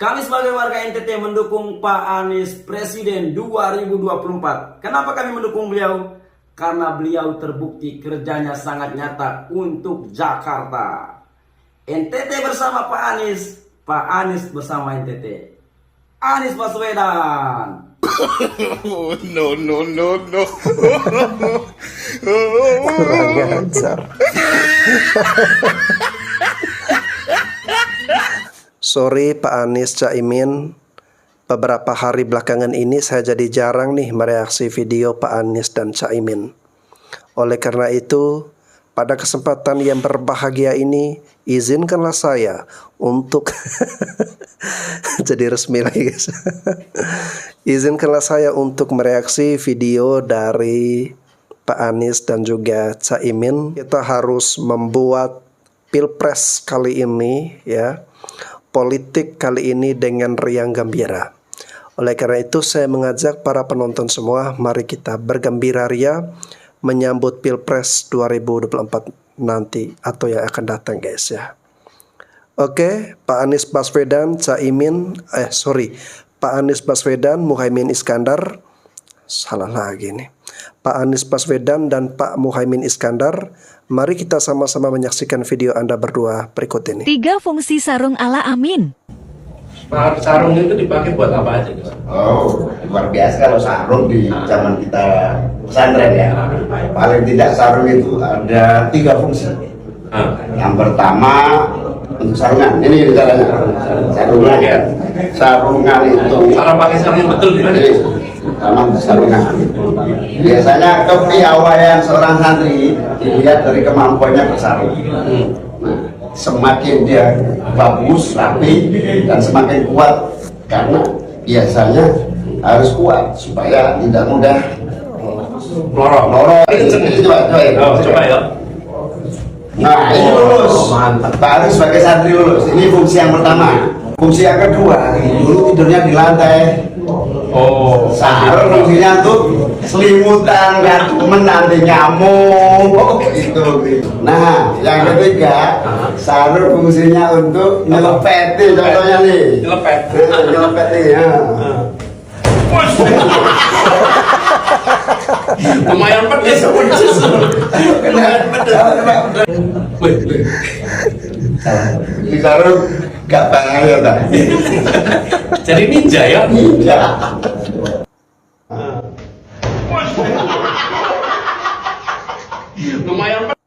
Kami sebagai warga NTT mendukung Pak Anies Presiden 2024. Kenapa kami mendukung beliau? Karena beliau terbukti kerjanya sangat nyata untuk Jakarta. NTT bersama Pak Anies bersama NTT. Anies Baswedan. No. Kurang ajar. Sorry Pak Anies Caimin, beberapa hari belakangan ini saya jadi jarang nih mereaksi video Pak Anies dan Caimin. Oleh karena itu, pada kesempatan yang berbahagia ini, izinkanlah saya untuk jadi resmi lagi guys. Izinkanlah saya untuk mereaksi video dari Pak Anies dan juga Caimin. Kita harus membuat pilpres kali ini ya, politik kali ini dengan riang gembira. Oleh karena itu saya mengajak para penonton semua, mari kita bergembira ria menyambut Pilpres 2024 nanti atau yang akan datang guys ya. Oke, Pak Anies Baswedan, Pak Anies Baswedan, Muhaimin Iskandar, salah lagi nih. Pak Anies Baswedan dan Pak Muhaimin Iskandar, mari kita sama-sama menyaksikan video Anda berdua berikut ini. 3 fungsi sarung ala Amin. Sarung itu dipakai buat apa aja? Oh, luar biasa kalau sarung di zaman kita pesantren ya. Paling tidak sarung itu ada 3 fungsi. Yang pertama untuk sarungan. Ini caranya. Sarungan ya. Sarungan itu. Cara pakai sarung yang betul gimana? Sama sarungan. Biasanya kepiawaian seorang santri dilihat dari kemampuannya bersarung. Nah, semakin dia bagus, rapi, dan semakin kuat, karena biasanya harus kuat supaya tidak mudah lorong. Coba ya. Nah, ini lulus. Mantap. Baru sebagai santri lulus. Ini fungsi yang pertama. Fungsi yang kedua, dulu tidurnya di lantai. Sarung fungsinya untuk selimutan, gantungan nanti nyamuk gitu. Nah, yang ketiga, sarung fungsinya untuk nyelepet nih, contohnya nih. Nyelepet nih ya. Lumayan pedes. Di sarung gak bahaya tak? Jadi ninja ya? Ninja. Lumayan pedes.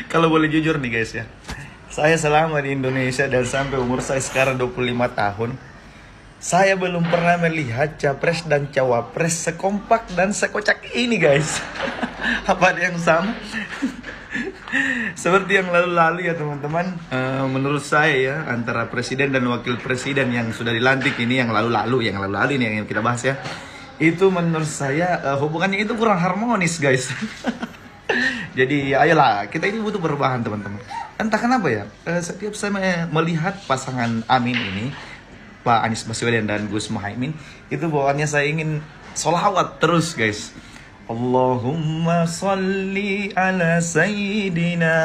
Kalau boleh jujur nih guys ya, saya selama di Indonesia dan sampai umur saya sekarang 25 tahun, saya belum pernah melihat capres dan cawapres sekompak dan sekocak ini guys. Apa ada yang sama? Seperti yang lalu-lalu ya teman-teman. Menurut saya ya, antara presiden dan wakil presiden yang sudah dilantik ini, yang lalu-lalu ini yang kita bahas ya, itu menurut saya hubungannya itu kurang harmonis guys. Jadi ayolah, kita ini butuh perubahan teman-teman. Entah kenapa ya, setiap saya melihat pasangan Amin ini, Pak Anies Baswedan dan Gus Muhaimin, itu bawaannya saya ingin sholawat terus guys. Allahumma salli ala sayyidina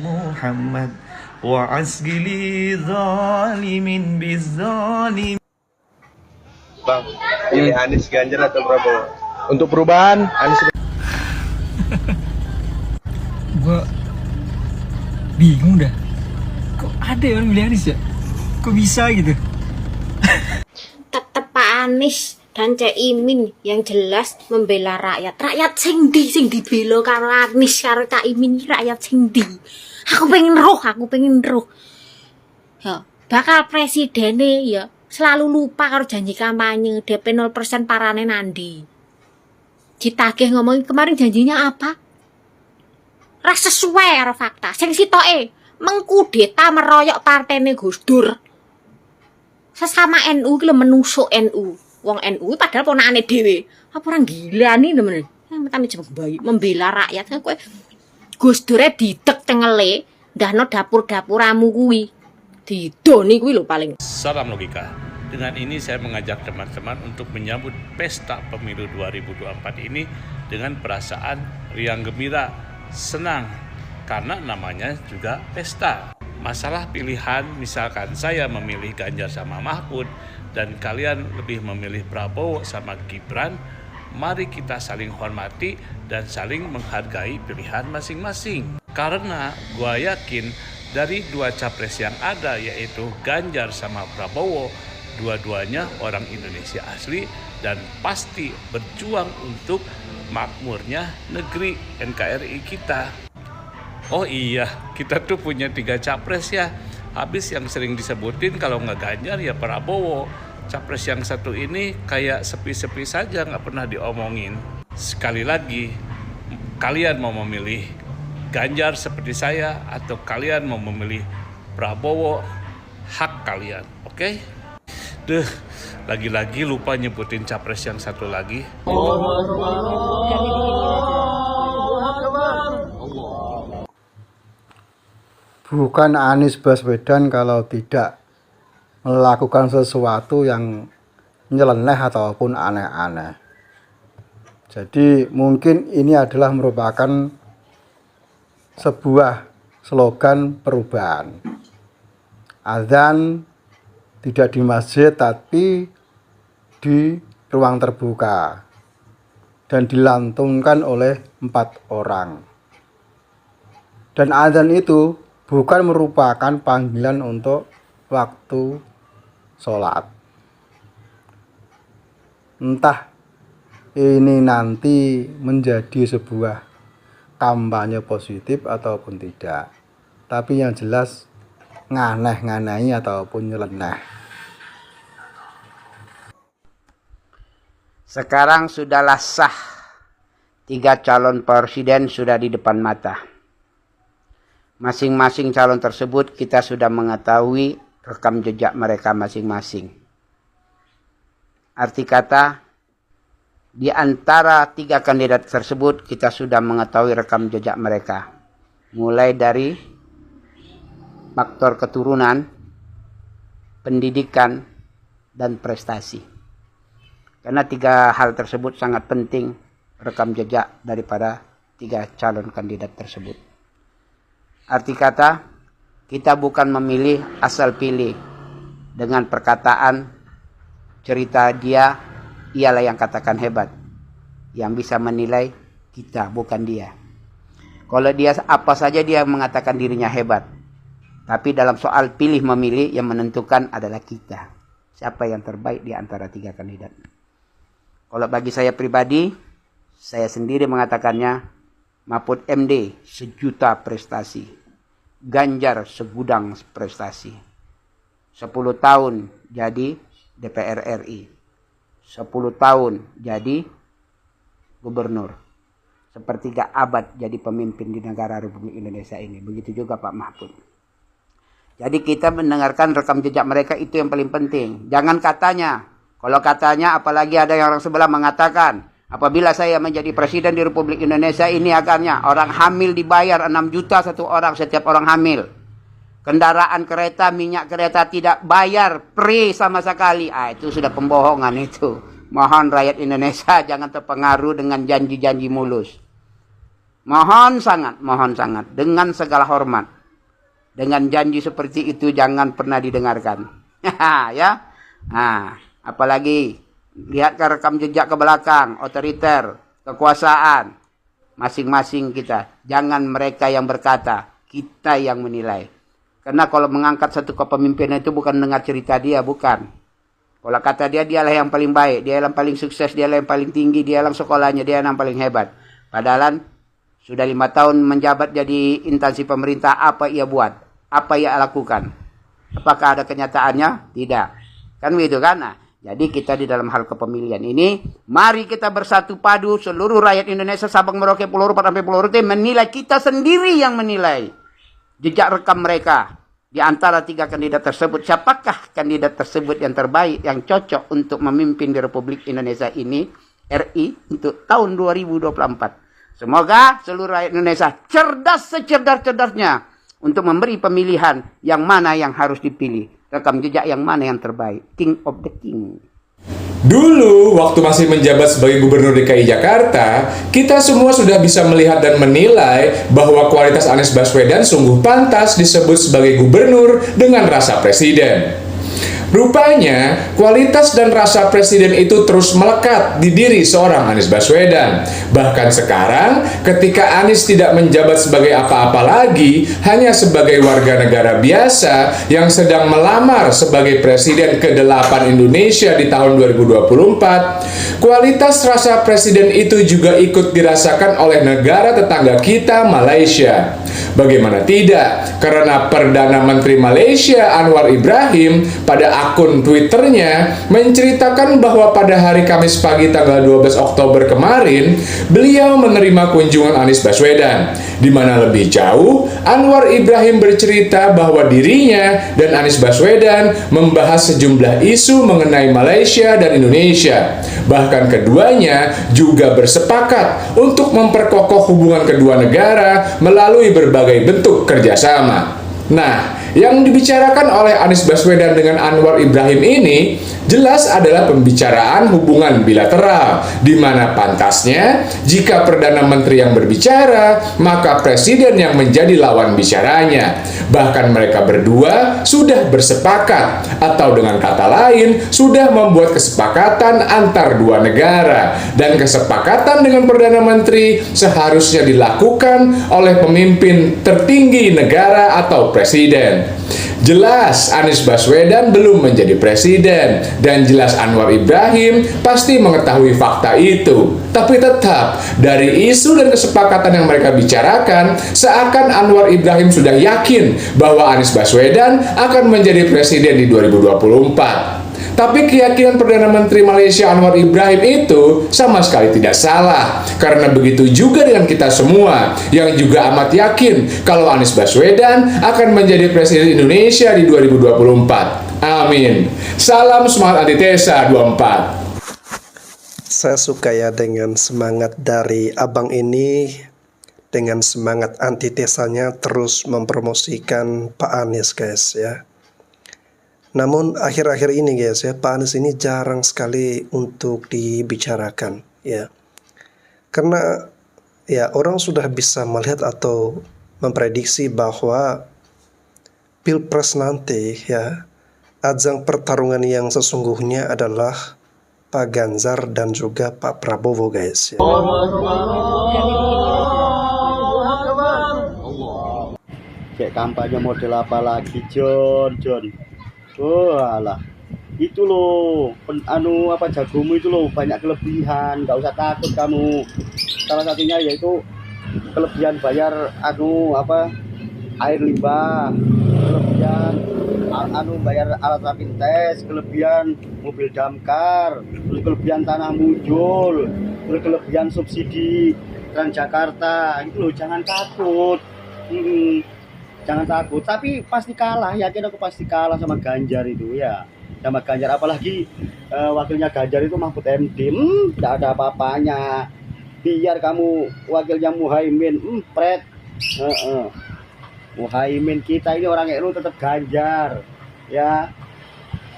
Muhammad wa asgili zalimin bizzalim. Bang, pilih Anies Ganjar atau Prabowo? Untuk perubahan, Anies. Gua bingung dah. Kok ada yang milih Anies ya? Kok bisa gitu? Tetep Pak Anies dan Caimin yang jelas membela rakyat. Rakyat sing dibela karo Anies karo Caimin, rakyat sing ndi? Aku pengen roh. Ya, bakal presidene ya selalu lupa karo janji kampanye. DP 0% parane nandi. Ditagih ngomongin kemarin janjinya apa? Ra sesuai karo fakta. Sing sitoke mengkudeta meroyok partene Gus Dur. Sesama NU ki lho menusuk NU. Wong NU padahal ponakane dhewe. Apa orang gila nih temen. Metane jebak bayi membela rakyat kan kowe. Gus Dur didek cengele, ndahno dapur-dapuramu kuwi. Didoni kuwi lho paling. Salam logika. Dengan ini saya mengajak teman-teman untuk menyambut pesta pemilu 2024 ini dengan perasaan riang gembira, senang, karena namanya juga pesta. Masalah pilihan, misalkan saya memilih Ganjar sama Mahfud dan kalian lebih memilih Prabowo sama Gibran, mari kita saling hormati dan saling menghargai pilihan masing-masing. Karena gua yakin dari dua capres yang ada, yaitu Ganjar sama Prabowo, dua-duanya orang Indonesia asli dan pasti berjuang untuk makmurnya negeri NKRI kita. Oh iya, kita tuh punya 3 capres ya. Habis yang sering disebutin kalau nggak Ganjar ya Prabowo. Capres yang satu ini kayak sepi-sepi saja, nggak pernah diomongin. Sekali lagi, kalian mau memilih Ganjar seperti saya atau kalian mau memilih Prabowo, hak kalian, oke? Lagi-lagi lupa nyebutin capres yang satu lagi. Bukan Anies Baswedan kalau tidak melakukan sesuatu yang nyeleneh ataupun aneh-aneh. Jadi mungkin ini adalah merupakan sebuah slogan perubahan. Azan tidak di masjid tapi di ruang terbuka dan dilantunkan oleh 4 orang. Dan azan itu bukan merupakan panggilan untuk waktu sholat. Entah ini nanti menjadi sebuah kampanye positif ataupun tidak. Tapi yang jelas nganeh-nganehi ataupun nyeleneh. Sekarang sudahlah sah. 3 calon presiden sudah di depan mata. Masing-masing calon tersebut kita sudah mengetahui rekam jejak mereka masing-masing. Arti kata, di antara 3 kandidat tersebut kita sudah mengetahui rekam jejak mereka. Mulai dari faktor keturunan, pendidikan, dan prestasi. Karena 3 hal tersebut sangat penting rekam jejak daripada 3 calon kandidat tersebut. Arti kata, kita bukan memilih asal pilih dengan perkataan cerita dia, ialah yang katakan hebat. Yang bisa menilai kita, bukan dia. Kalau dia apa saja dia mengatakan dirinya hebat. Tapi dalam soal pilih memilih yang menentukan adalah kita. Siapa yang terbaik di antara 3 kandidat. Kalau bagi saya pribadi, saya sendiri mengatakannya, Mahfud MD sejuta prestasi. Ganjar segudang prestasi. 10 tahun jadi DPR RI. 10 tahun jadi gubernur. 1/3 abad jadi pemimpin di negara Republik Indonesia ini. Begitu juga Pak Mahfud. Jadi kita mendengarkan rekam jejak mereka itu yang paling penting. Jangan katanya. Kalau katanya apalagi ada yang orang sebelah mengatakan, apabila saya menjadi presiden di Republik Indonesia ini akannya orang hamil dibayar 6 juta satu orang setiap orang hamil. Kendaraan kereta, minyak kereta tidak bayar free sama sekali. Itu sudah pembohongan itu. Mohon rakyat Indonesia jangan terpengaruh dengan janji-janji mulus. Mohon sangat dengan segala hormat. Dengan janji seperti itu jangan pernah didengarkan. Ya. Apalagi lihat ke rekam jejak ke belakang, otoriter, kekuasaan, masing-masing kita. Jangan mereka yang berkata, kita yang menilai. Karena kalau mengangkat satu kepemimpinan itu bukan dengar cerita dia, bukan. Kalau kata dia, dialah yang paling baik, dia yang paling sukses, dialah yang paling tinggi, dia yang sekolahnya, dia yang paling hebat. Padahal sudah 5 tahun menjabat jadi instansi pemerintah, apa ia buat? Apa ia lakukan? Apakah ada kenyataannya? Tidak. Kan begitu kan? Jadi kita di dalam hal kepemilian ini, mari kita bersatu padu seluruh rakyat Indonesia, Sabang, Merauke, Pulau Rupat, sampai Pulau Rote, menilai, kita sendiri yang menilai jejak rekam mereka. Di antara 3 kandidat tersebut, siapakah kandidat tersebut yang terbaik, yang cocok untuk memimpin di Republik Indonesia ini, RI, untuk tahun 2024. Semoga seluruh rakyat Indonesia cerdas secerdas-cerdasnya untuk memberi pemilihan yang mana yang harus dipilih. Rekam jejak yang mana yang terbaik. King of the King. Dulu, waktu masih menjabat sebagai Gubernur DKI Jakarta, kita semua sudah bisa melihat dan menilai bahwa kualitas Anies Baswedan sungguh pantas disebut sebagai gubernur dengan rasa presiden. Rupanya, kualitas dan rasa presiden itu terus melekat di diri seorang Anies Baswedan. Bahkan sekarang, ketika Anies tidak menjabat sebagai apa-apa lagi, hanya sebagai warga negara biasa yang sedang melamar sebagai presiden ke-8 Indonesia di tahun 2024, kualitas rasa presiden itu juga ikut dirasakan oleh negara tetangga kita, Malaysia. Bagaimana tidak? Karena Perdana Menteri Malaysia Anwar Ibrahim pada akun Twitternya menceritakan bahwa pada hari Kamis pagi tanggal 12 Oktober kemarin, beliau menerima kunjungan Anies Baswedan. Di mana lebih jauh, Anwar Ibrahim bercerita bahwa dirinya dan Anies Baswedan membahas sejumlah isu mengenai Malaysia dan Indonesia. Bahkan keduanya juga bersepakat untuk memperkokoh hubungan kedua negara melalui berbagai bentuk kerjasama. Nah, yang dibicarakan oleh Anies Baswedan dengan Anwar Ibrahim ini jelas adalah pembicaraan hubungan bilateral, di mana pantasnya jika Perdana Menteri yang berbicara, maka Presiden yang menjadi lawan bicaranya. Bahkan mereka berdua sudah bersepakat, atau dengan kata lain, sudah membuat kesepakatan antar dua negara. Dan kesepakatan dengan Perdana Menteri seharusnya dilakukan oleh pemimpin tertinggi negara atau Presiden. Jelas Anies Baswedan belum menjadi presiden, dan jelas Anwar Ibrahim pasti mengetahui fakta itu. Tapi tetap, dari isu dan kesepakatan yang mereka bicarakan, seakan Anwar Ibrahim sudah yakin bahwa Anies Baswedan akan menjadi presiden di 2024. Tapi keyakinan Perdana Menteri Malaysia Anwar Ibrahim itu sama sekali tidak salah. Karena begitu juga dengan kita semua yang juga amat yakin kalau Anies Baswedan akan menjadi presiden Indonesia di 2024. Amin. Salam semangat antitesa 24. Saya suka ya dengan semangat dari abang ini, dengan semangat antitesanya terus mempromosikan Pak Anies, guys ya. Namun akhir-akhir ini guys ya, Pak Anies ini jarang sekali untuk dibicarakan ya. Karena ya orang sudah bisa melihat atau memprediksi bahwa Pilpres nanti ya, ajang pertarungan yang sesungguhnya adalah Pak Ganjar dan juga Pak Prabowo, guys ya. Kayak kampanye model apa lagi, John? Oh alah, itu loh, jagomu itu loh banyak kelebihan, nggak usah takut kamu. Salah satunya yaitu kelebihan bayar air limbah, kelebihan bayar alat rapid test, kelebihan mobil damkar, kelebihan tanah muncul, kelebihan subsidi Transjakarta. Itu loh, jangan takut. Jangan takut, tapi pasti kalah, yakin aku pasti kalah sama Ganjar itu ya. Sama Ganjar, apalagi wakilnya Ganjar itu Mahfud MD, tidak ada apa-apanya. Biar kamu wakilnya Muhaimin, Muhaimin, kita ini orangnya itu tetap Ganjar ya.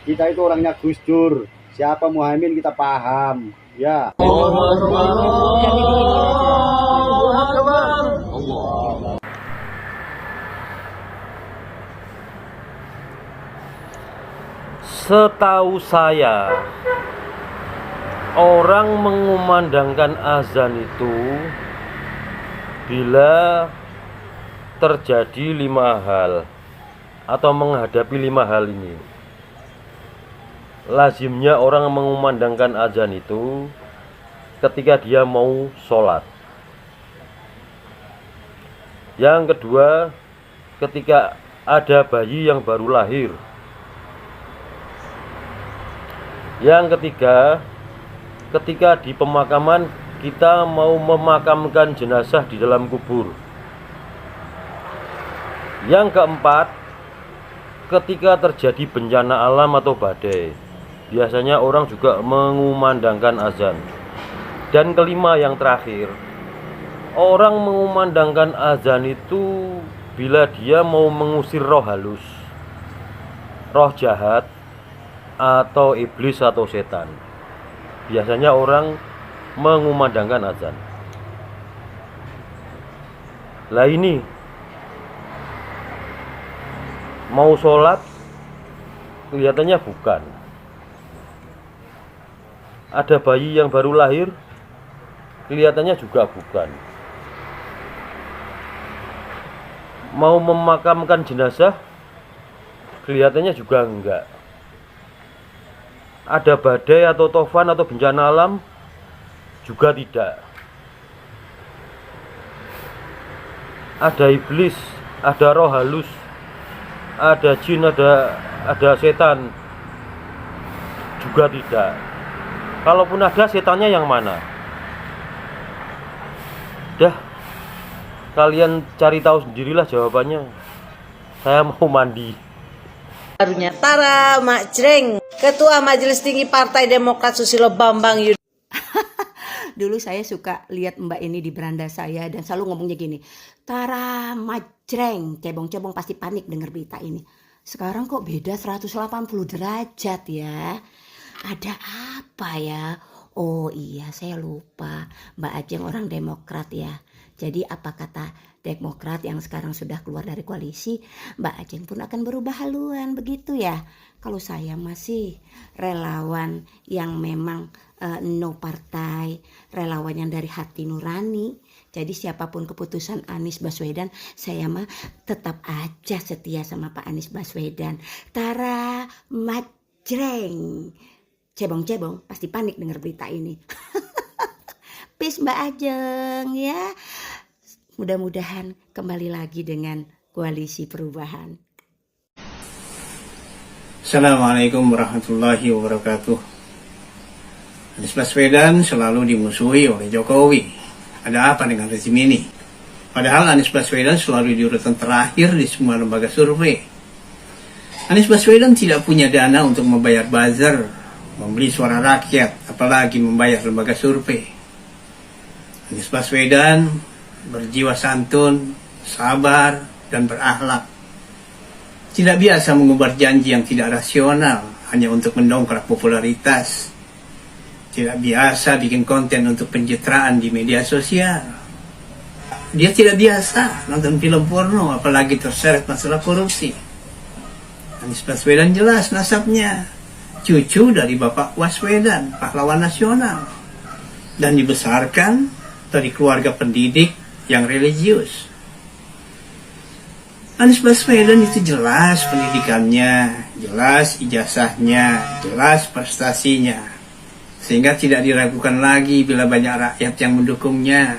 Kita itu orangnya Gus Dur, siapa Muhaimin kita paham ya. Setahu saya, orang mengumandangkan azan itu bila terjadi 5 hal atau menghadapi 5 hal ini. Lazimnya orang mengumandangkan azan itu ketika dia mau sholat. Yang kedua, ketika ada bayi yang baru lahir. Yang ketiga, ketika di pemakaman kita mau memakamkan jenazah di dalam kubur. Yang keempat, ketika terjadi bencana alam atau badai. Biasanya orang juga mengumandangkan azan. Dan kelima, yang terakhir, orang mengumandangkan azan itu bila dia mau mengusir roh halus, roh jahat, atau iblis atau setan. biasanya orang mengumandangkan azan. Lah ini mau sholat kelihatannya bukan. Ada bayi yang baru lahir kelihatannya juga bukan. Mau memakamkan jenazah kelihatannya juga enggak. Ada badai atau tofan atau bencana alam juga tidak. Ada iblis, ada roh halus, ada jin, ada setan juga tidak. Kalaupun ada, setannya yang mana? Dah, kalian cari tahu sendirilah jawabannya. Saya mau mandi. Barunya Tara Mak Jreng, Ketua Majelis Tinggi Partai Demokrat Susilo Bambang Yudhoyono. Dulu saya suka lihat Mbak ini di beranda saya dan selalu ngomongnya gini, Tara Mak Jreng, cebong-cebong pasti panik denger berita ini. Sekarang kok beda 180 derajat ya. Ada apa ya? Oh iya, saya lupa. Mbak Ajeng orang Demokrat ya. Jadi apa kata Demokrat yang sekarang sudah keluar dari koalisi, Mbak Ajeng pun akan berubah haluan, begitu ya. Kalau saya masih relawan yang memang no partai, relawan yang dari hati nurani. Jadi siapapun keputusan Anies Baswedan, saya mah tetap aja setia sama Pak Anies Baswedan. Tara Mak Jreng. Cebong-cebong pasti panik dengar berita ini. Peace Mbak Ajeng ya. Mudah-mudahan kembali lagi dengan koalisi perubahan. Assalamualaikum warahmatullahi wabarakatuh. Anies Baswedan selalu dimusuhi oleh Jokowi. Ada apa dengan rezim ini? Padahal Anies Baswedan selalu di urutan terakhir di semua lembaga survei. Anies Baswedan tidak punya dana untuk membayar buzzer, membeli suara rakyat, apalagi membayar lembaga survei. Anies Baswedan berjiwa santun, sabar, dan berakhlak. Tidak biasa mengumbar janji yang tidak rasional hanya untuk mendongkrak popularitas. Tidak biasa bikin konten untuk pencitraan di media sosial. Dia tidak biasa nonton film porno, apalagi terseret masalah korupsi. Anies Baswedan jelas nasabnya. Cucu dari Bapak Baswedan, pahlawan nasional. Dan dibesarkan dari keluarga pendidik yang religius. Anies Baswedan itu jelas pendidikannya, jelas ijazahnya, jelas prestasinya. Sehingga tidak diragukan lagi bila banyak rakyat yang mendukungnya.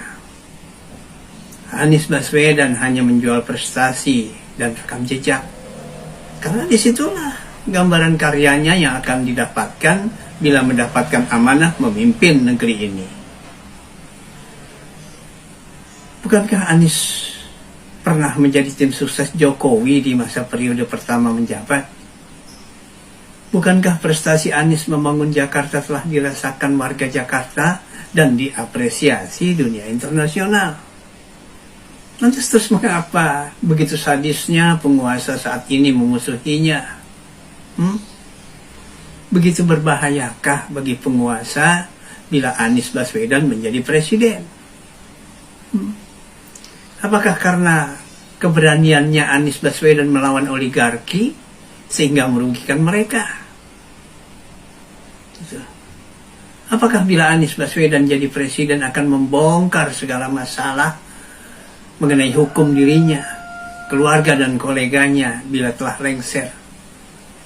Anies Baswedan hanya menjual prestasi dan rekam jejak. Karena disitulah gambaran karyanya yang akan didapatkan bila mendapatkan amanah memimpin negeri ini. Bukankah Anies pernah menjadi tim sukses Jokowi di masa periode pertama menjabat? Bukankah prestasi Anies membangun Jakarta telah dirasakan warga Jakarta dan diapresiasi dunia internasional? Lantas terus mengapa begitu sadisnya penguasa saat ini memusuhinya? Begitu berbahayakah bagi penguasa bila Anies Baswedan menjadi presiden? Apakah karena keberaniannya Anies Baswedan melawan oligarki sehingga merugikan mereka? Apakah bila Anies Baswedan jadi presiden akan membongkar segala masalah mengenai hukum dirinya, keluarga dan koleganya bila telah lengser,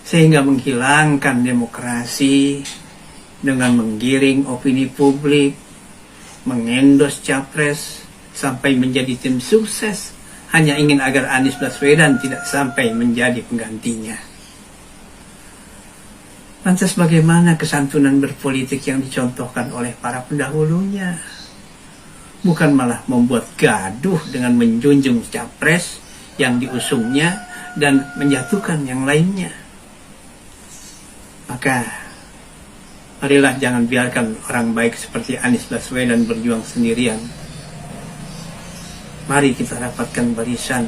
sehingga menghilangkan demokrasi dengan menggiring opini publik, mengendos capres, sampai menjadi tim sukses hanya ingin agar Anies Baswedan tidak sampai menjadi penggantinya? Lantas bagaimana kesantunan berpolitik yang dicontohkan oleh para pendahulunya? Bukan malah membuat gaduh dengan menjunjung capres yang diusungnya dan menjatuhkan yang lainnya. Maka marilah jangan biarkan orang baik seperti Anies Baswedan berjuang sendirian. Mari kita dapatkan barisan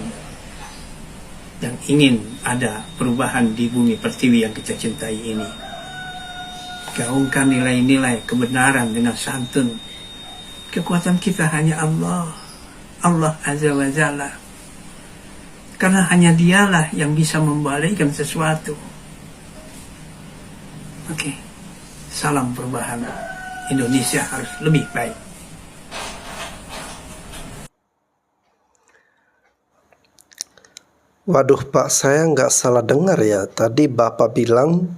yang ingin ada perubahan di bumi pertiwi yang kita cintai ini. gaungkan nilai-nilai kebenaran dengan santun. Kekuatan kita hanya Allah, Allah Azza wa Jalla. Karena hanya dialah yang bisa membalikkan sesuatu. Oke, salam perubahan. Indonesia harus lebih baik. Waduh Pak, saya nggak salah dengar ya. Tadi Bapak bilang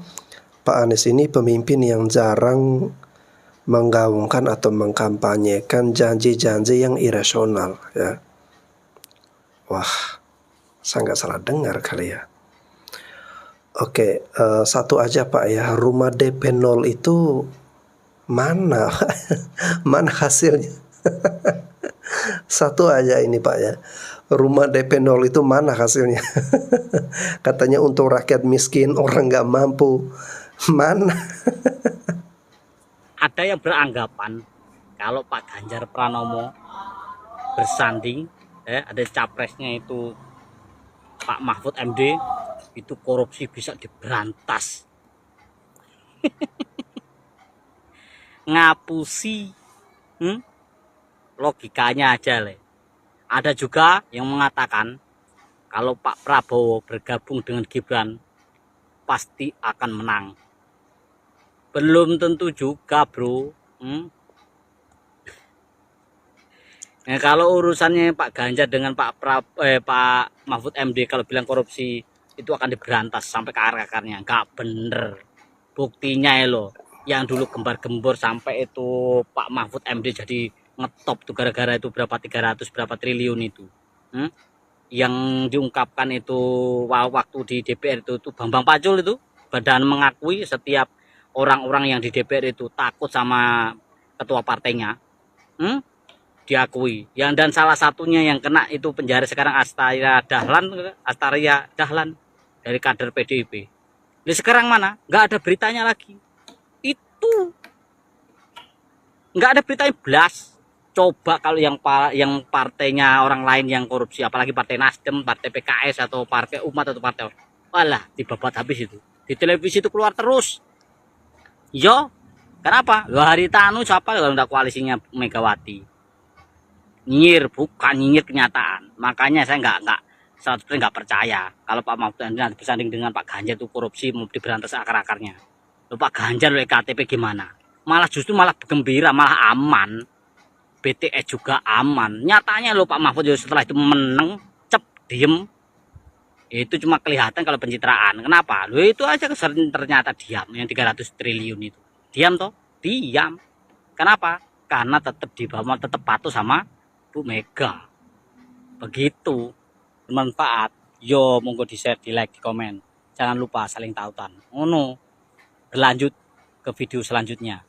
Pak Anies ini pemimpin yang jarang menggaungkan atau mengkampanyekan janji-janji yang irasional ya. Wah, saya nggak salah dengar kali ya. Oke, satu aja Pak ya. Rumah DP 0 itu mana? Mana hasilnya? Satu aja ini Pak ya. Rumah DP 0 itu mana hasilnya? Katanya untuk rakyat miskin, orang nggak mampu. Mana? Ada yang beranggapan kalau Pak Ganjar Pranowo bersanding, ada capresnya itu Pak Mahfud MD, itu korupsi bisa diberantas. Ngapusi, logikanya aja le. Ada juga yang mengatakan kalau Pak Prabowo bergabung dengan Gibran pasti akan menang. Belum tentu juga bro. Nah, kalau urusannya Pak Ganjar dengan Pak Mahfud MD kalau bilang korupsi itu akan diberantas sampai ke akar-akarnya, nggak bener. Buktinya ya lo, yang dulu gembar-gembor sampai itu Pak Mahfud MD jadi ngetop tuh gara-gara itu berapa 300 berapa triliun itu. Yang diungkapkan itu waktu di DPR itu Bambang Pacul itu badan mengakui setiap orang-orang yang di DPR itu takut sama ketua partainya. Diakui. Yang dan salah satunya yang kena itu penjara sekarang Astaria Dahlan dari kader PDIP. Jadi sekarang mana? Nggak ada beritanya lagi. Itu nggak ada beritanya belas. Coba kalau yang partainya orang lain yang korupsi, apalagi partai Nasdem, partai PKS atau partai Umat atau partai, walah dibabat habis itu. Di televisi itu keluar terus. Yo, kenapa? Haritanu siapa kalau udah koalisinya Megawati? Nyinyir, bukan nyinyir kenyataan. Makanya saya nggak 100% nggak percaya kalau Pak Mahfud MD nanti bersanding dengan Pak Ganjar itu korupsi mau diberantas akar-akarnya. Loh, Pak Ganjar loh KTP gimana? Malah justru malah gembira, malah aman. BTS juga aman. Nyatanya loh Pak Mahfud setelah itu menang, diem. Itu cuma kelihatan kalau pencitraan. Kenapa? Loh itu aja ternyata diam. Yang 300 triliun itu. Diam toh? Diam. Kenapa? Karena tetap di bawah, tetap patuh sama Bu Mega. Begitu. Bermanfaat. Yo, monggo di share, di like, di komen. Jangan lupa saling tautan. Oh no. Berlanjut ke video selanjutnya.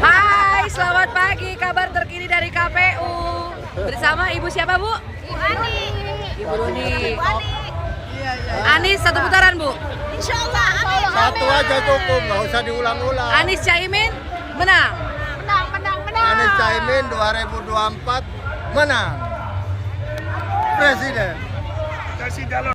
Hai, selamat pagi. Kabar terkini dari KPU. Bersama Ibu siapa, Bu? Ibu Ani. Ibu Runi. Anies satu putaran, Bu. Insya Allah. Satu aja cukup, nggak usah diulang-ulang. Anies Caimin menang. Menang. Anies Caimin 2024 menang. Presiden. Kasih calon.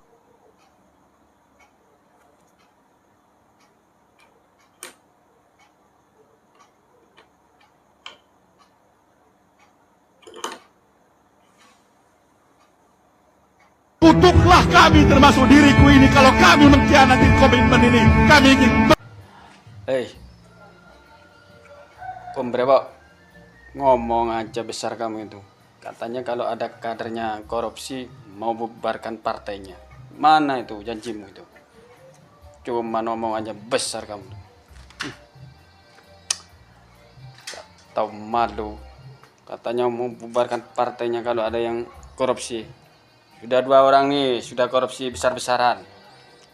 Kutuklah kami termasuk diriku ini kalau kami mengkhianati komitmen ini. Kami ingin. Pemberapa ngomong aja besar kamu itu. Katanya kalau ada kadernya korupsi mau bubarkan partainya. Mana itu janjimu itu? Cuma ngomong aja besar kamu. Tahu malu. Katanya mau bubarkan partainya kalau ada yang korupsi. Sudah 2 orang nih, sudah korupsi besar-besaran.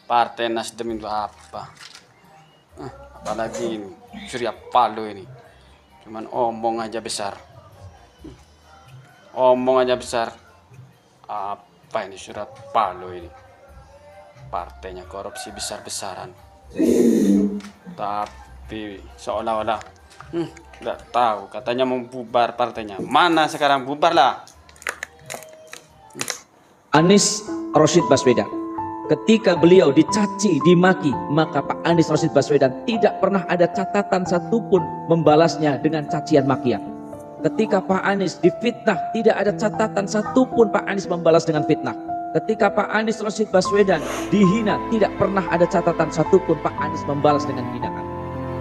Partai Nasdem itu apa? Apalagi ini, Surya Paloh ini. Cuman omong aja besar. Omong aja besar. Apa ini Surya Paloh ini? Partainya korupsi besar-besaran. Tapi seolah-olah nggak tahu. Katanya mau bubar partainya. Mana sekarang bubarlah. Anies Rashid Baswedan Ketika beliau dicaci, dimaki, maka Pak Anies Rashid Baswedan tidak pernah ada catatan satupun membalasnya dengan cacian makian. Ketika Pak Anies difitnah, tidak ada catatan satupun Pak Anies membalas dengan fitnah. Ketika Pak Anies Rashid Baswedan dihina, tidak pernah ada catatan satupun Pak Anies membalas dengan hinaan.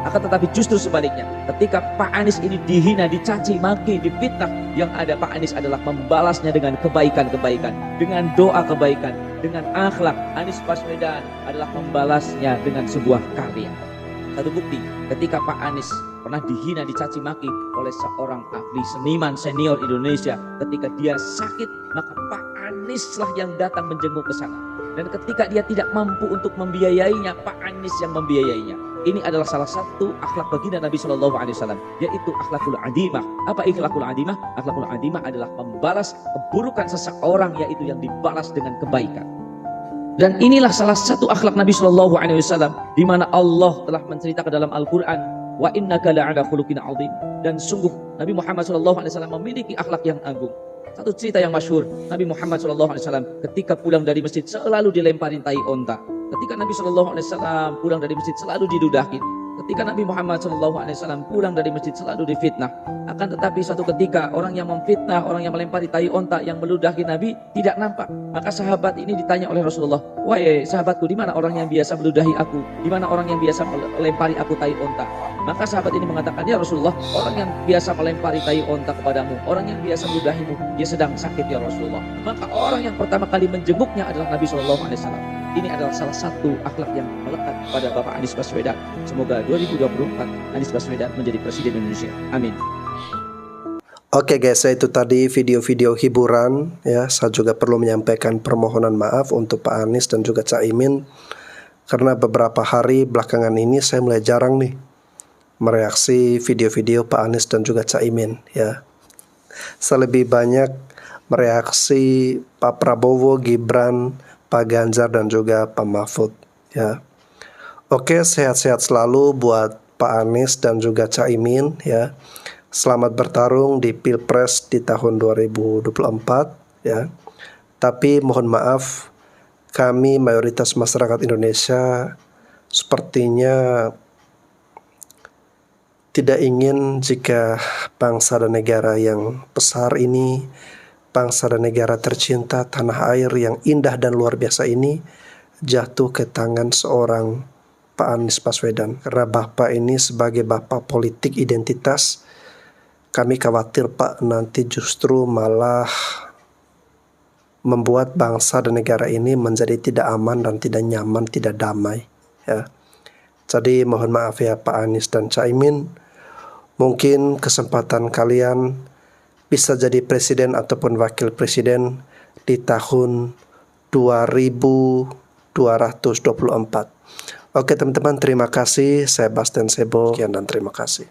Akan tetapi justru sebaliknya, ketika Pak Anies ini dihina, dicaci, maki, difitnah, yang ada Pak Anies adalah membalasnya dengan kebaikan-kebaikan, dengan doa kebaikan, dengan akhlak. Anies Baswedan adalah membalasnya dengan sebuah karya. Satu bukti, ketika Pak Anies pernah dihina, dicaci maki oleh seorang ahli seniman senior Indonesia, ketika dia sakit, maka Pak Anies lah yang datang menjenguk ke sana. Dan ketika dia tidak mampu untuk membiayainya, Pak Anies yang membiayainya. Ini adalah salah satu akhlak baginda Nabi Shallallahu Alaihi Wasallam, yaitu akhlakul adimah. Apa akhlakul adimah? Akhlakul adimah adalah membalas keburukan seseorang, yaitu yang dibalas dengan kebaikan. Dan inilah salah satu akhlak Nabi Shallallahu Alaihi Wasallam, di mana Allah telah menceritakan dalam Al-Quran, wa innaka la'ala khuluqin azim. Dan sungguh Nabi Muhammad Shallallahu Alaihi Wasallam memiliki akhlak yang agung. Satu cerita yang masyhur, Nabi Muhammad Shallallahu Alaihi Wasallam ketika pulang dari masjid selalu dilemparin tai onta. Ketika Nabi Shallallahu Alaihi Wasallam pulang dari masjid selalu diludahin. Ketika Nabi Muhammad Shallallahu Alaihi Wasallam pulang dari masjid selalu difitnah. Akan tetapi suatu ketika orang yang memfitnah, orang yang melempari tai onta, yang meludahi Nabi tidak nampak. Maka sahabat ini ditanya oleh Rasulullah, wahai sahabatku, di mana orang yang biasa meludahi aku? Di mana orang yang biasa melempari aku tai onta? Maka sahabat ini mengatakan, ya Rasulullah, orang yang biasa melempari tai onta kepadamu, orang yang biasa meludahimu, dia sedang sakit ya Rasulullah. Maka orang yang pertama kali menjenguknya adalah Nabi Shallallahu Alaihi Wasallam. Ini adalah salah satu akhlak yang melekat pada Bapak Anies Baswedan. Semoga 2024 Anies Baswedan menjadi Presiden Indonesia. Amin. Oke guys, itu tadi video-video hiburan ya. Saya juga perlu menyampaikan permohonan maaf untuk Pak Anies dan juga Caimin, karena beberapa hari belakangan ini saya mulai jarang nih mereaksi video-video Pak Anies dan juga Caimin ya. Saya lebih banyak mereaksi Pak Prabowo, Gibran, Pak Ganjar dan juga Pak Mahfud ya. Oke, sehat-sehat selalu buat Pak Anies dan juga Caimin ya. Selamat bertarung di Pilpres di tahun 2024 ya. Tapi mohon maaf, kami mayoritas masyarakat Indonesia sepertinya tidak ingin jika bangsa dan negara yang besar ini, bangsa dan negara tercinta, tanah air yang indah dan luar biasa ini jatuh ke tangan seorang Pak Anies Baswedan. Karena Bapak ini sebagai Bapak politik identitas, kami khawatir Pak nanti justru malah membuat bangsa dan negara ini menjadi tidak aman dan tidak nyaman, tidak damai ya. Jadi mohon maaf ya Pak Anies dan Caimin, mungkin kesempatan kalian bisa jadi presiden ataupun wakil presiden di tahun 2224. Oke teman-teman, terima kasih. Saya Bastian Sebo, sekian dan terima kasih.